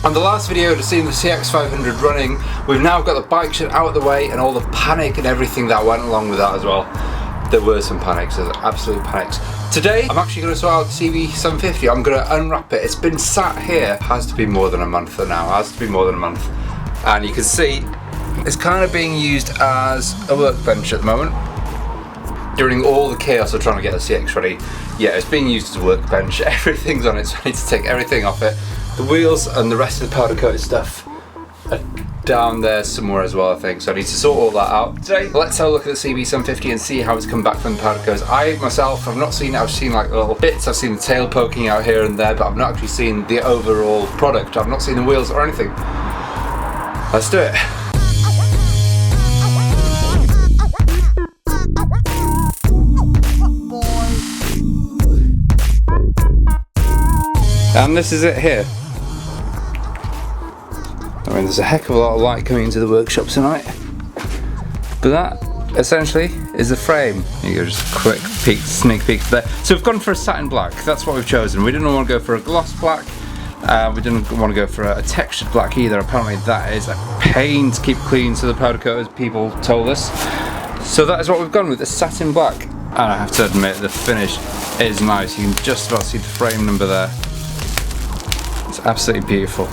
On the last video to seeing the CX500 running, we've now got the bike shed out of the way and all the panic and everything that went along with that as well. There were some panics, there's absolute panics. Today, I'm actually going to sort out the CB750. I'm going to unwrap it. It's been sat here, has to be more than a month now, has to be more than a month. And you can see, it's kind of being used as a workbench at the moment. During all the chaos of trying to get the CX ready, yeah, it's being used as a workbench. Everything's on it, so I need to take everything off it. The wheels and the rest of the powder coated stuff are down there somewhere as well, I think, so I need to sort all that out. Today, let's have a look at the CB750 and see how it's come back from the powder coats. I myself have not seen it, I've seen like little bits, I've seen the tail poking out here and there, but I've not actually seen the overall product. I've not seen the wheels or anything. Let's do it. And this is it here. I mean, there's a heck of a lot of light coming into the workshop tonight. But that, essentially, is the frame. You go just a quick peek, sneak peek there. So we've gone for a satin black, that's what we've chosen. We didn't want to go for a gloss black. We didn't want to go for a textured black either. Apparently that is a pain to keep clean, so the powder coaters people told us. So that is what we've gone with, a satin black. And I have to admit, the finish is nice. You can just about see the frame number there. It's absolutely beautiful.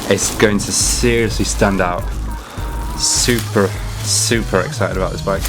It's going to seriously stand out. Super, super excited about this bike.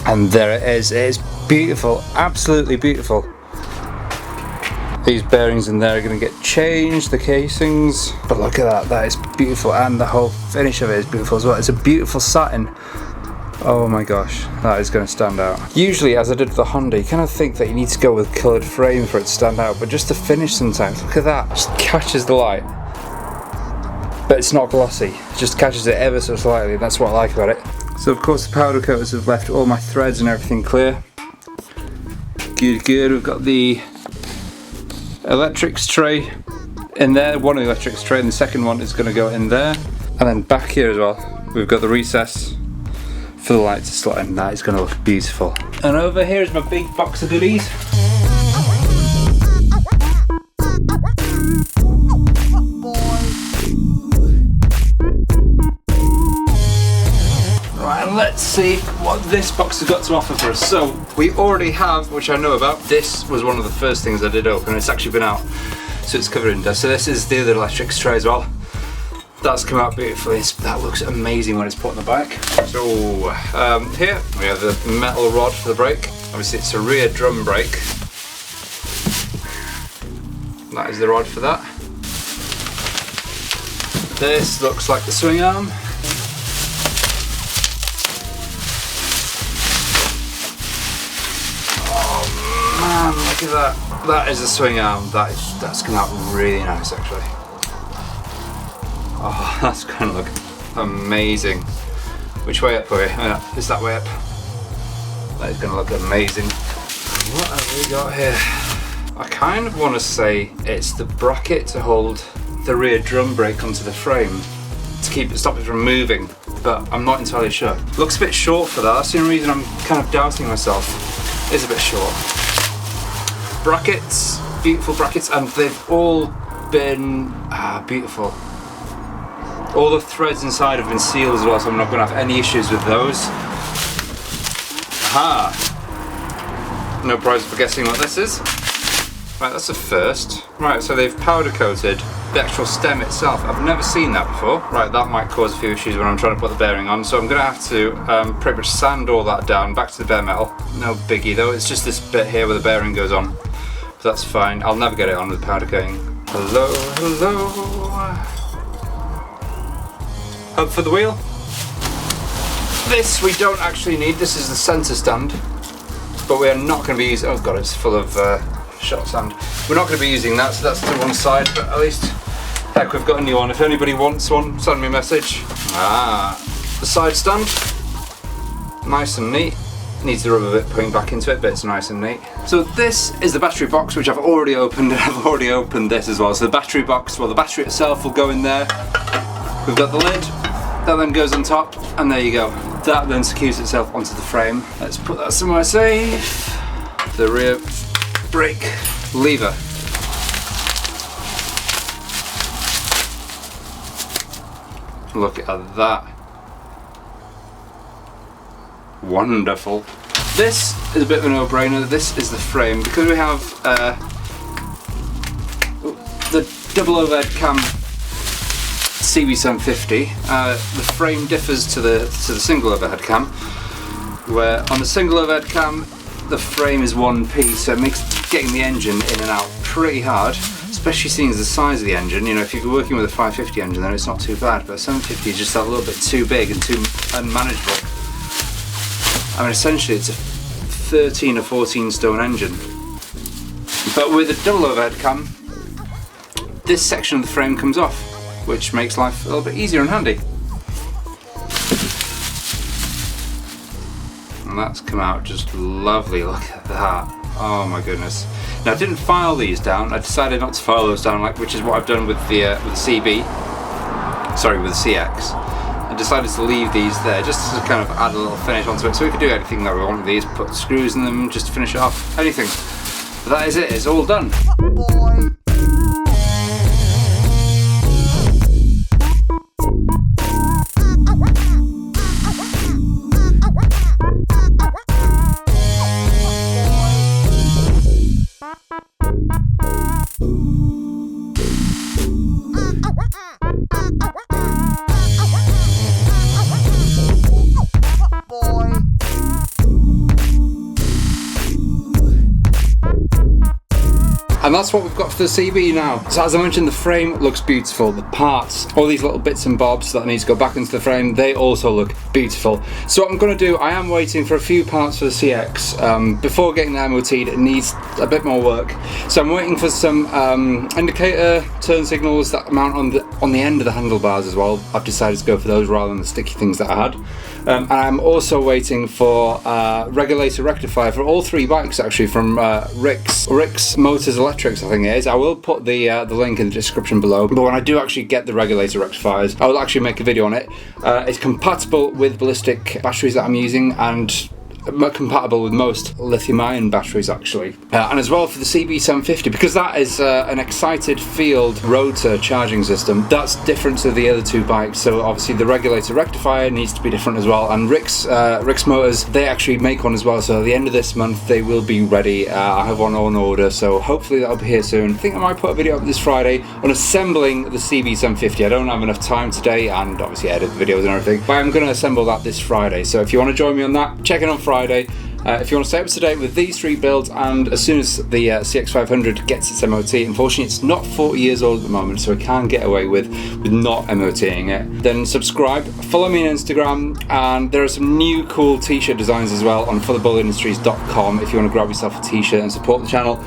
And there it is beautiful, absolutely beautiful. These bearings in there are going to get changed, the casings, but look at that is beautiful, and the whole finish of it is beautiful as well. It's a beautiful satin. Oh my gosh, that is going to stand out. Usually, as I did with the Honda, you kind of think that you need to go with coloured frame for it to stand out, but just the finish sometimes, look at that, just catches the light. But it's not glossy, it just catches it ever so slightly, that's what I like about it. So of course the powder coaters have left all my threads and everything clear. Good, we've got the electrics tray in there, one of the electrics tray, and the second one is going to go in there. And then back here as well, we've got the recess for the light to slot in. That is going to look beautiful. And over here is my big box of goodies. Let's see what this box has got to offer for us. So we already have, which I know about, this was one of the first things I did open. It's actually been out, so it's covered in dust. So this is the other electrics tray as well. That's come out beautifully. That looks amazing when it's put on the bike. So here we have the metal rod for the brake. Obviously it's a rear drum brake. That is the rod for that. This looks like the swing arm. Man, look at that. That is the swing arm. That's come out really nice actually. Oh, that's going to look amazing. Which way up are we? Oh, it's that way up. That is going to look amazing. What have we got here? I kind of want to say it's the bracket to hold the rear drum brake onto the frame to stop it from moving, but I'm not entirely sure. Looks a bit short for that. That's the only reason I'm kind of doubting myself. It is a bit short. Brackets, beautiful brackets, and they've all been beautiful. All the threads inside have been sealed as well, so I'm not going to have any issues with those. Aha! No prize for guessing what this is. Right, that's a first. Right, so they've powder coated the actual stem itself. I've never seen that before. Right, that might cause a few issues when I'm trying to put the bearing on, so I'm going to have to pretty much sand all that down back to the bare metal. No biggie though, it's just this bit here where the bearing goes on. So that's fine. I'll never get it on with powder coating. Hello, hello. Hub for the wheel. This we don't actually need. This is the centre stand, but we are not going to be using. Oh god, it's full of shot sand. We're not going to be using that, so that's to one side. But at least, heck, we've got a new one. If anybody wants one, send me a message. The side stand, nice and neat. Needs the rubber bit putting back into it, but it's nice and neat. So this is the battery box, which I've already opened, and I've already opened this as well. So the battery box, well, the battery itself will go in there. We've got the lid, that then goes on top, and there you go. That then secures itself onto the frame. Let's put that somewhere safe. The rear brake lever. Look at that. Wonderful. This is a bit of a no-brainer. This is the frame, because we have the double overhead cam CB750. The frame differs to the single overhead cam, where on the single overhead cam the frame is one piece, so it makes getting the engine in and out pretty hard, especially seeing as the size of the engine. You know, if you're working with a 550 engine, then it's not too bad, but a 750 is just a little bit too big and too unmanageable. I mean, essentially it's a 13 or 14 stone engine. But with a double overhead cam, this section of the frame comes off, which makes life a little bit easier and handy. And that's come out just lovely, look at that. Oh my goodness. Now I didn't file these down, I decided not to file those down, which is what I've done with the CX. I decided to leave these there just to kind of add a little finish onto it, so we could do anything that we want with these, put screws in them just to finish it off, anything. But that is it, it's all done. And that's what we've got for the CB now. So as I mentioned, the frame looks beautiful. The parts, all these little bits and bobs that need to go back into the frame, they also look beautiful. So what I'm going to do, I am waiting for a few parts for the CX. Before getting the MOT'd, it needs a bit more work. So I'm waiting for some indicator turn signals that mount on the end of the handlebars as well. I've decided to go for those rather than the sticky things that I had. And I'm also waiting for Regulator Rectifier for all three bikes, actually, from Rick's Motors Electrics, I think it is. I will put the link in the description below. But when I do actually get the Regulator Rectifiers, I will actually make a video on it. It's compatible with ballistic batteries that I'm using, and compatible with most lithium-ion batteries, actually. And as well for the CB750, because that is an excited field rotor charging system, that's different to the other two bikes. So obviously the Regulator Rectifier needs to be different as well, and Rick's Motors, they actually make one as well, so at the end of this month they will be ready. I have one on order, so hopefully that'll be here soon. I think I might put a video up this Friday on assembling the CB750. I don't have enough time today, and obviously edit the videos and everything, but I'm going to assemble that this Friday. So if you want to join me on that, check in on Friday. If you want to stay up to date with these three builds, and as soon as the CX500 gets its MOT, unfortunately it's not 40 years old at the moment, so I can get away with not MOTing it, then subscribe, follow me on Instagram, and there are some new cool t-shirt designs as well on ForTheBulletIndustries.com if you want to grab yourself a t-shirt and support the channel.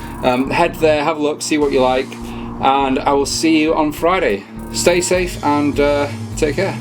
Head there, have a look, see what you like, and I will see you on Friday. Stay safe and take care.